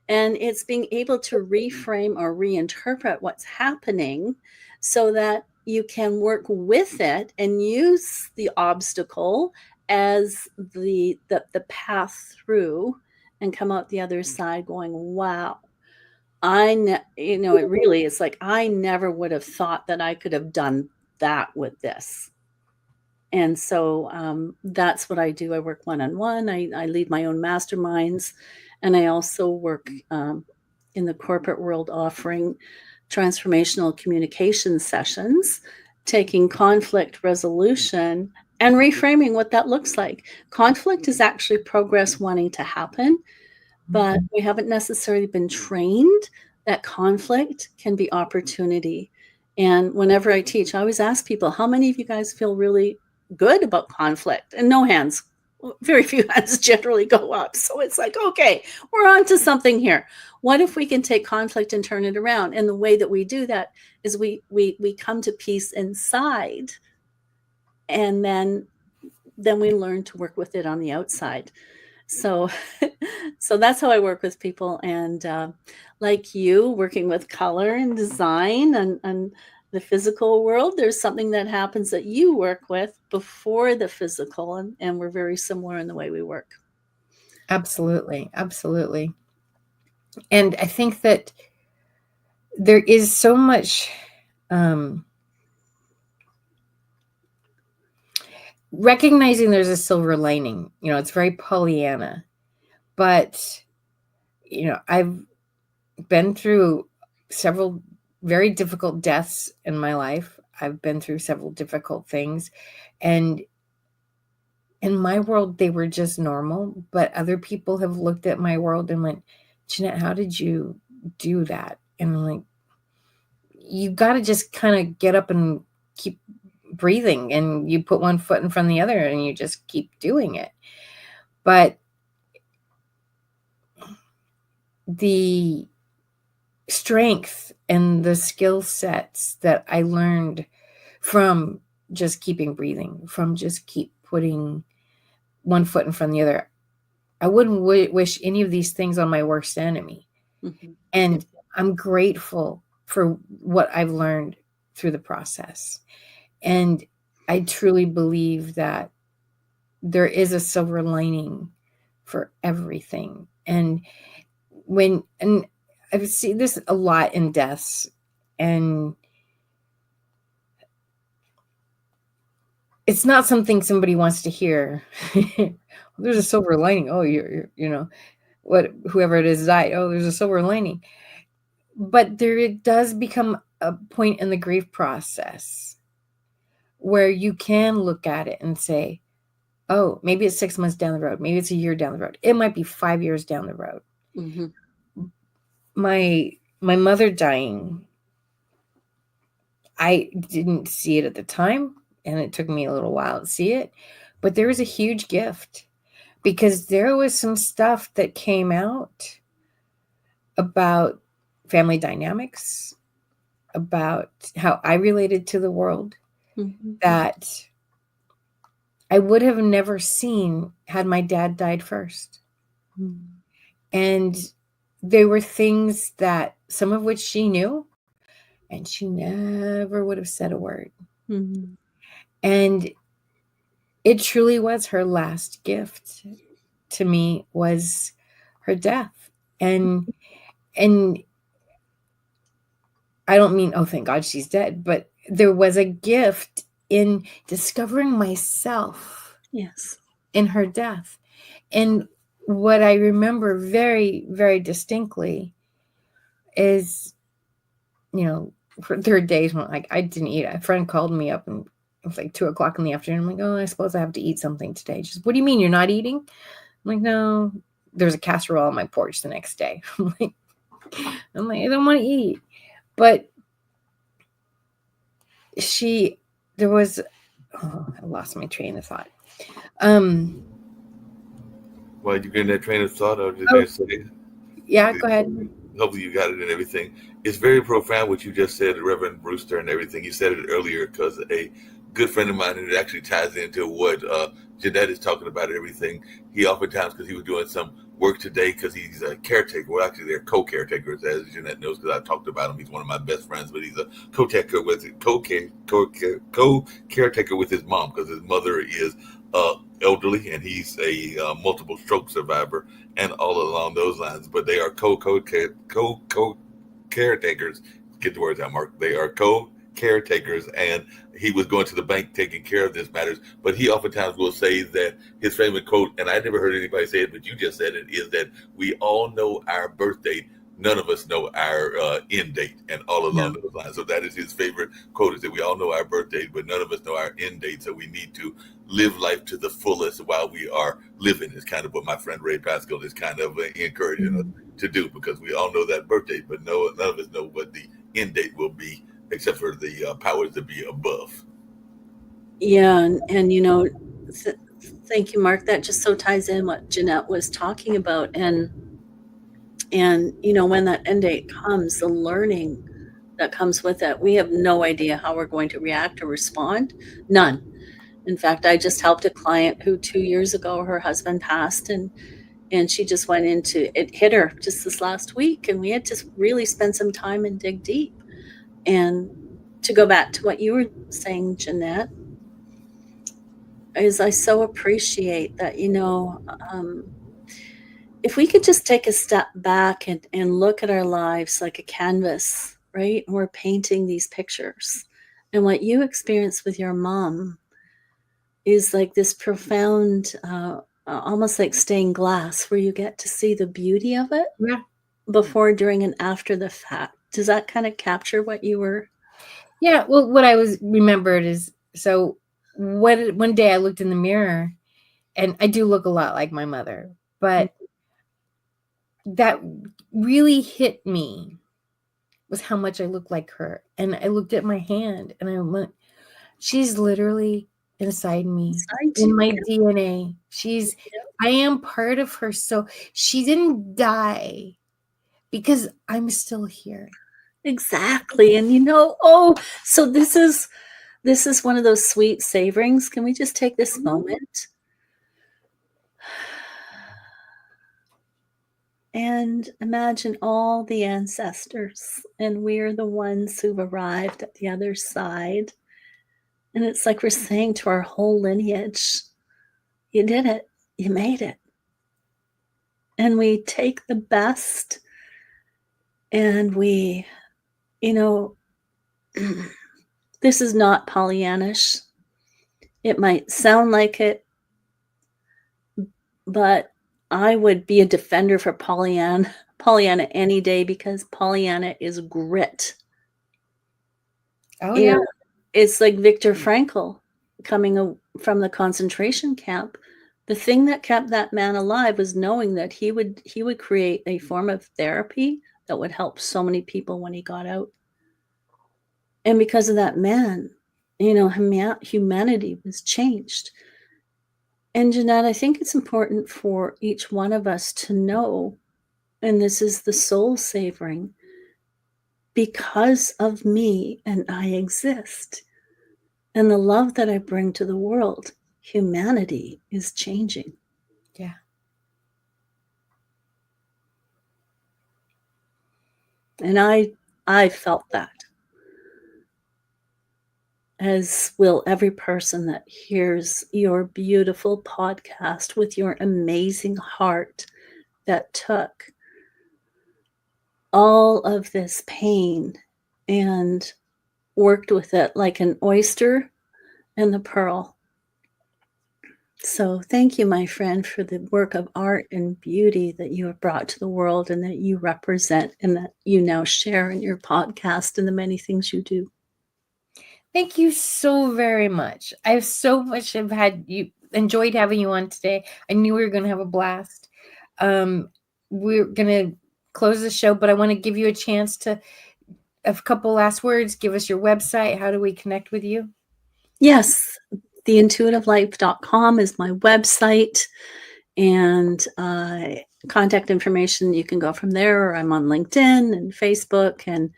and it's being able to reframe or reinterpret what's happening so that you can work with it and use the obstacle as the path through, and come out the other side going, wow, it really is like, I never would have thought that I could have done that with this. And so that's what I do. I work one-on-one. I lead my own masterminds, and I also work in the corporate world, offering transformational communication sessions, taking conflict resolution and reframing what that looks like. Conflict is actually progress wanting to happen, but we haven't necessarily been trained that conflict can be opportunity. And whenever I teach, I always ask people, how many of you guys feel really good about conflict? And no hands, very few hands generally go up. So it's like, okay, we're on to something here. What if we can take conflict and turn it around? And the way that we do that is we come to peace inside, and then we learn to work with it on the outside. So that's how I work with people. And like you, working with color and design and the physical world, there's something that happens that you work with before the physical, and we're very similar in the way we work. Absolutely. Absolutely. And I think that there is so much recognizing there's a silver lining. It's very Pollyanna, but I've been through several very difficult deaths in my life. I've been through several difficult things, and in my world, they were just normal, but other people have looked at my world and went, Jeanette, how did you do that? And I'm like, you got to just kind of get up and keep breathing, and you put one foot in front of the other and you just keep doing it. But the strength and the skill sets that I learned from just keeping breathing, from just keep putting one foot in front of the other, I wouldn't wish any of these things on my worst enemy. Mm-hmm. And I'm grateful for what I've learned through the process. And I truly believe that there is a silver lining for everything. And I've seen this a lot in deaths, and it's not something somebody wants to hear. There's a silver lining. Oh, whoever it is died. Oh, there's a silver lining. But it does become a point in the grief process where you can look at it and say, oh, maybe it's 6 months down the road. Maybe it's a year down the road. It might be 5 years down the road. Mm-hmm. My mother dying, I didn't see it at the time, and it took me a little while to see it, but there was a huge gift, because there was some stuff that came out about family dynamics, about how I related to the world, Mm-hmm. that I would have never seen had my dad died first. Mm-hmm. And there were things that, some of which she knew, and she never would have said a word. Mm-hmm. And it truly was her last gift to me, was her death. And I don't mean, oh, thank God she's dead, but there was a gift in discovering myself. Yes. In her death. And what I remember very, very distinctly is, there are days when I didn't eat. A friend called me up, and it was like 2:00 in the afternoon. I'm like, oh, I suppose I have to eat something today. She says, what do you mean you're not eating? I'm like, no, there's a casserole on my porch the next day. I'm like, I don't want to eat. But I lost my train of thought. Well, you getting that train of thought, or did I say? Yeah, go ahead. Hopefully you got it and everything. It's very profound what you just said, Reverend Brewster, and everything. You said it earlier, because a good friend of mine, and it actually ties into what Jeanette is talking about and everything. He oftentimes, because he was doing some work today, because he's a caretaker. Well, actually, they're co-caretakers, as Jeanette knows, because I talked about him. He's one of my best friends, but he's a co-caretaker with his mom, because his mother is elderly, and he's a multiple stroke survivor, and all along those lines. But they are caretakers. Get the words out, Mark. They are caretakers, and he was going to the bank taking care of this matters. But he oftentimes will say that his favorite quote, and I never heard anybody say it, but you just said it, is that we all know our birth date. None of us know our end date, and all along those lines. So that is his favorite quote, is that we all know our birth date, but none of us know our end date. So we need to live life to the fullest while we are living, is kind of what my friend Ray Pascal is kind of encouraging us to do, because we all know that birth date, but none of us know what the end date will be, except for the powers that be above. Yeah, and thank you, Mark. That just so ties in what Jeanette was talking about, and when that end date comes, the learning that comes with it, we have no idea how we're going to react or respond. None. In fact, I just helped a client who 2 years ago, her husband passed, and she just went into it, hit her just this last week, and we had to really spend some time and dig deep. And to go back to what you were saying, Jeanette, is I so appreciate that, if we could just take a step back and look at our lives like a canvas, right? And we're painting these pictures. And what you experienced with your mom is like this profound almost like stained glass, where you get to see the beauty of it Yeah. before, during, and after the fact. Does that kind of capture what you were? Yeah. Well, what I was remembered is, so one day I looked in the mirror, and I do look a lot like my mother, but that really hit me was how much I look like her. And I looked at my hand and I went, she's literally inside me, Inside in you. my DNA. I am part of her. So she didn't die because I'm still here. Exactly. And so this is one of those sweet savorings. Can we just take this moment and imagine all the ancestors, and we're the ones who've arrived at the other side. And it's like we're saying to our whole lineage, you did it, you made it. And we take the best, and we, this is not Pollyannish. It might sound like it, but I would be a defender for Pollyanna any day, because Pollyanna is grit. Oh, yeah. It's like Viktor Frankl coming from the concentration camp. The thing that kept that man alive was knowing that he would create a form of therapy that would help so many people when he got out. And because of that man, humanity was changed. And Jeanette, I think it's important for each one of us to know, and this is the soul savoring, because of me and I exist, and the love that I bring to the world, humanity is changing. Yeah. And I felt that, as will every person that hears your beautiful podcast with your amazing heart that took all of this pain and worked with it like an oyster and the pearl. So thank you, my friend, for the work of art and beauty that you have brought to the world, and that you represent, and that you now share in your podcast and the many things you do. Thank you so very much. I've enjoyed having you on today. I knew we were going to have a blast. We're going to close the show, but I want to give you a chance to have a couple last words. Give us your website. How do we connect with you? Yes, theintuitivelife.com is my website, and contact information, you can go from there, or I'm on LinkedIn and Facebook. And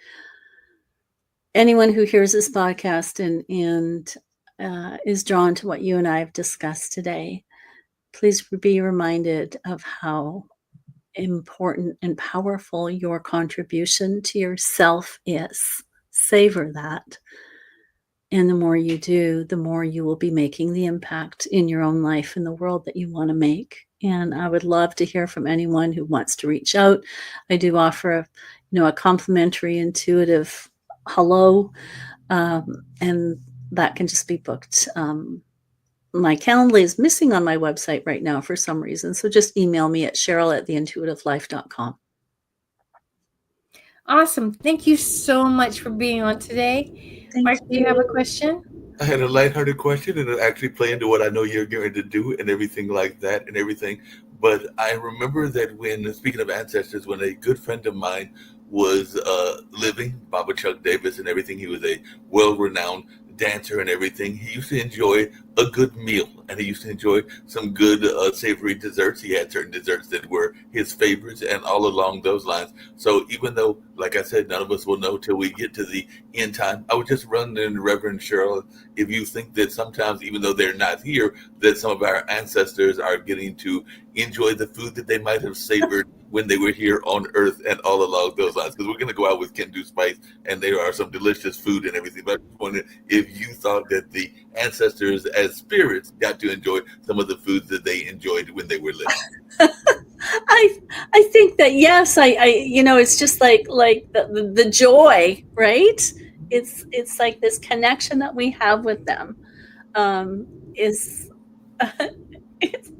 anyone who hears this podcast and is drawn to what you and I have discussed today, please be reminded of how important and powerful your contribution to yourself is. Savor that. And the more you do, the more you will be making the impact in your own life and the world that you want to make. And I would love to hear from anyone who wants to reach out. I do offer a complimentary intuitive hello, and that can just be booked. My calendar is missing on my website right now for some reason, so just email me at Cheryl@theintuitivelife.com. Awesome. Thank you so much for being on today. Mark, do you have a question? I had a lighthearted question, and it actually play into what I know you're going to do and everything like that and everything. But I remember that when, speaking of ancestors, when a good friend of mine was living, Baba Chuck Davis and everything, he was a well-renowned dancer and everything. He used to enjoy a good meal, and he used to enjoy some good savory desserts. He had certain desserts that were his favorites, and all along those lines. So even though, like I said, none of us will know till we get to the end time, I would just run in, Reverend Cheryl, if you think that sometimes, even though they're not here, that some of our ancestors are getting to enjoy the food that they might have savored when they were here on Earth, and all along those lines. Because we're going to go out with Kendu Spice, and there are some delicious food and everything. But I just wondered if you thought that the ancestors as spirits got to enjoy some of the foods that they enjoyed when they were living. I think that yes, I it's just like the joy, right? It's like this connection that we have with them is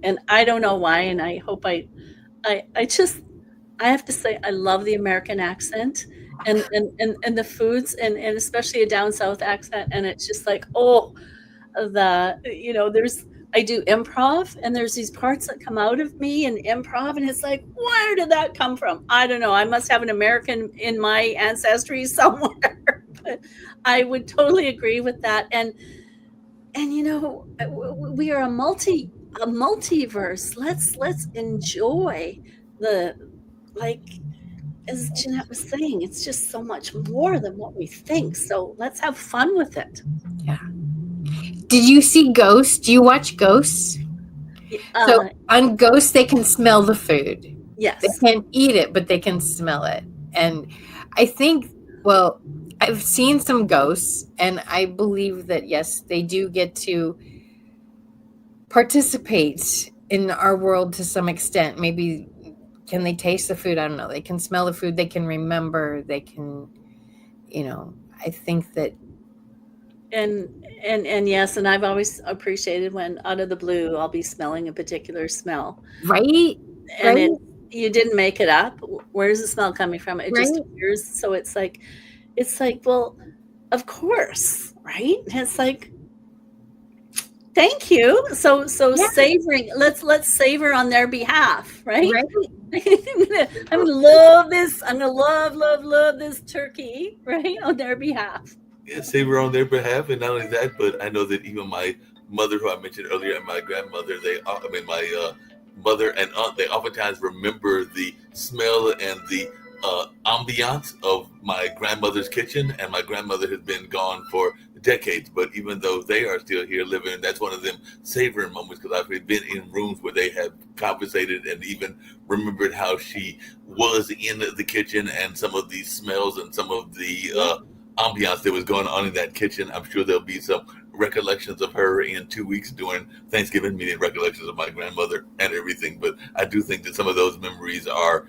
And I don't know why, and I hope I just I have to say I love the American accent and the foods and especially a down south accent, and it's just like, oh, there's I do improv and there's these parts that come out of me in improv and it's like, where did that come from? I don't know. I must have an American in my ancestry somewhere. But I would totally agree with that. And we are a multiverse. Let's enjoy the like as Jeanette was saying, it's just so much more than what we think. So let's have fun with it. Yeah. Did you see Ghosts? Do you watch Ghosts? So on Ghosts, they can smell the food. Yes. They can't eat it, but they can smell it. And I think, well, I've seen some ghosts, and I believe that, yes, they do get to participate in our world to some extent. Maybe can they taste the food? I don't know. They can smell the food. They can remember. They can, I think that. And yes, and I've always appreciated when out of the blue I'll be smelling a particular smell. Right. And right? You didn't make it up. Where's the smell coming from? It Right. just appears. So it's like, well, of course, right? It's like, thank you. So yeah. Savoring. Let's savor on their behalf, right? I'm gonna love this. I'm gonna love this turkey, right, on their behalf. Yeah, savor on their behalf, and not only that, but I know that even my mother, who I mentioned earlier, and my grandmother, my mother and aunt, they oftentimes remember the smell and the ambiance of my grandmother's kitchen. And my grandmother has been gone for decades, but even though they are still here living, that's one of them savoring moments, because I've been in rooms where they have conversated and even remembered how she was in the kitchen and some of the smells and some of the ambiance that was going on in that kitchen. I'm sure there'll be some recollections of her in 2 weeks during Thanksgiving, meeting recollections of my grandmother and everything. But I do think that some of those memories are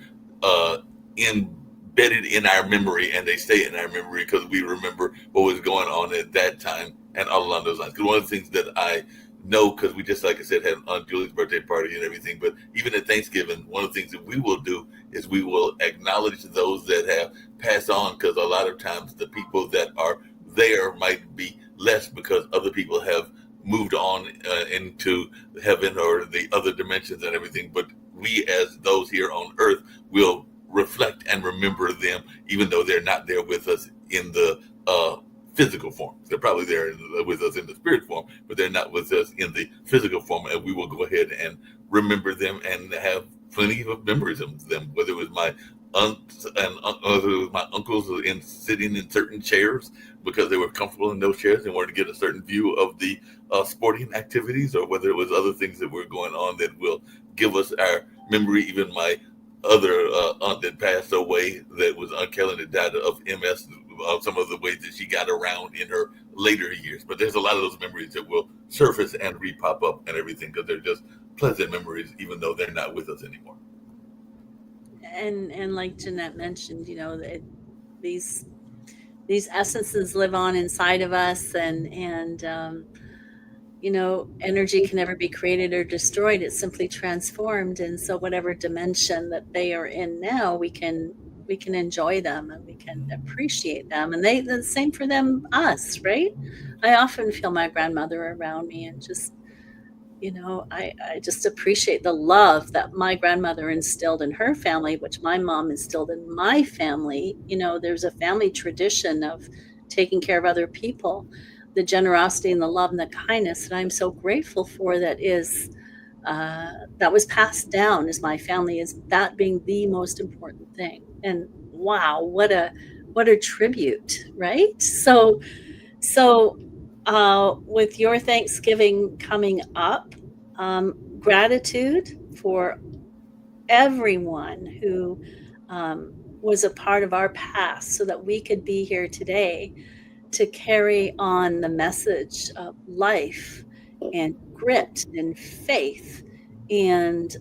embedded in our memory, and they stay in our memory because we remember what was going on at that time and all along those lines. Because one of the things that I know, because we just, like I said, had Aunt Julie's birthday party and everything, but even at Thanksgiving, one of the things that we will do is we will acknowledge those that have passed on, because a lot of times the people that are there might be less because other people have moved on into heaven or the other dimensions and everything. But we, as those here on earth, will reflect and remember them, even though they're not there with us in the physical form. They're probably there with us in the spirit form, but they're not with us in the physical form. And we will go ahead and remember them and have plenty of memories of them, whether it was my aunts and whether it was my uncles sitting in certain chairs because they were comfortable in those chairs and wanted to get a certain view of the sporting activities, or whether it was other things that were going on that will give us our memory. Even my other aunt that passed away, that was Aunt Kellen, that died of MS, some of the ways that she got around in her later years. But there's a lot of those memories that will surface and re-pop up and everything, because they're just pleasant memories, even though they're not with us anymore. And like Jeanette mentioned, these essences live on inside of us, and energy can never be created or destroyed. It's simply transformed. And so whatever dimension that they are in now, we can enjoy them and we can appreciate them. And the same for them, us, right? I often feel my grandmother around me, and just, I just appreciate the love that my grandmother instilled in her family, which my mom instilled in my family. There's a family tradition of taking care of other people, the generosity and the love and the kindness that I'm so grateful for, that was passed down as my family, is that being the most important thing. And wow, what a tribute, right? So with your Thanksgiving coming up, gratitude for everyone who was a part of our past so that we could be here today to carry on the message of life and grit and faith and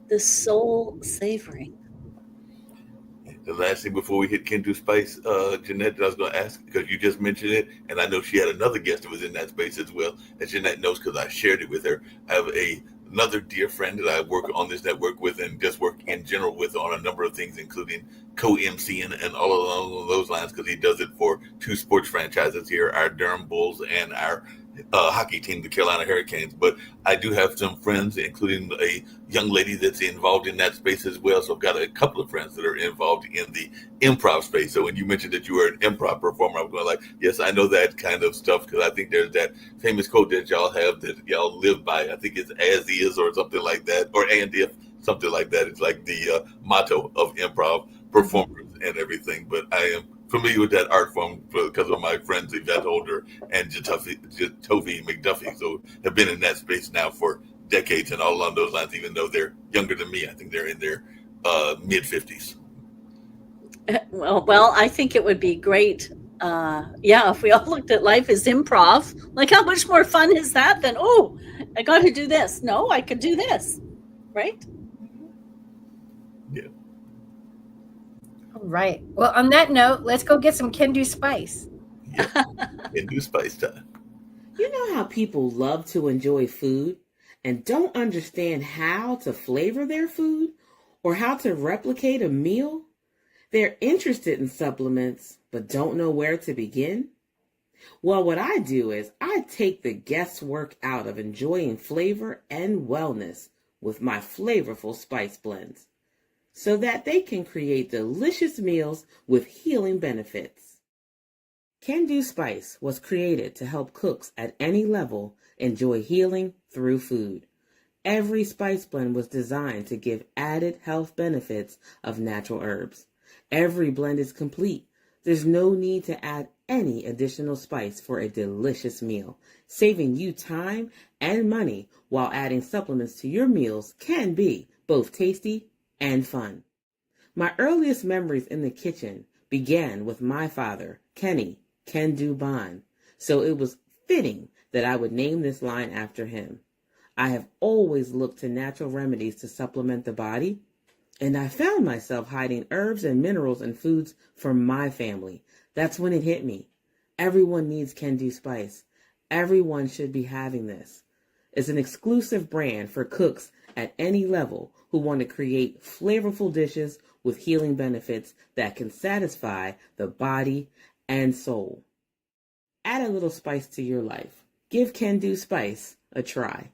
the soul savoring. the last thing before we hit Kendu Spice, Jeanette, that I was going to ask, because you just mentioned it, and I know she had another guest that was in that space as well, and Jeanette knows because I shared it with her. I have another dear friend that I work on this network with and just work in general with on a number of things, including co-emceeing and all along those lines, because he does it for two sports franchises here, our Durham Bulls and our hockey team, the Carolina Hurricanes. But I do have some friends, including a young lady that's involved in that space as well. So I've got a couple of friends that are involved in the improv space. So when you mentioned that you were an improv performer, I'm going like, yes, I know that kind of stuff, because I think there's that famous quote that y'all have that y'all live by. I think it's as is or something like that, or and if, something like that. It's like the motto of improv performers and everything. But I am familiar with that art form because of my friends Yvette Holder and Jatovi McDuffie. So have been in that space now for decades and all along those lines, even though they're younger than me. I think they're in their mid 50s. Well, I think it would be great. If we all looked at life as improv, like how much more fun is that than, oh, I got to do this. No, I could do this. Right? Yeah. All right. Well, on that note, let's go get some Kendu Spice. Yeah. Kendu Spice time. You know how people love to enjoy food and don't understand how to flavor their food or how to replicate a meal? They're interested in supplements but don't know where to begin? Well, what I do is I take the guesswork out of enjoying flavor and wellness with my flavorful spice blends, so that they can create delicious meals with healing benefits. Kendu Spice was created to help cooks at any level enjoy healing through food. Every spice blend was designed to give added health benefits of natural herbs. Every blend is complete. There's no need to add any additional spice for a delicious meal. Saving you time and money while adding supplements to your meals can be both tasty and fun. My earliest memories in the kitchen began with my father, Kenny Kendu Bond, so it was fitting that I would name this line after him. I have always looked to natural remedies to supplement the body, and I found myself hiding herbs and minerals in foods for my family. That's when it hit me. Everyone needs Kendu Spice. Everyone should be having this. It's an exclusive brand for cooks at any level who want to create flavorful dishes with healing benefits that can satisfy the body and soul. Add a little spice to your life. Give Kendu Spice a try.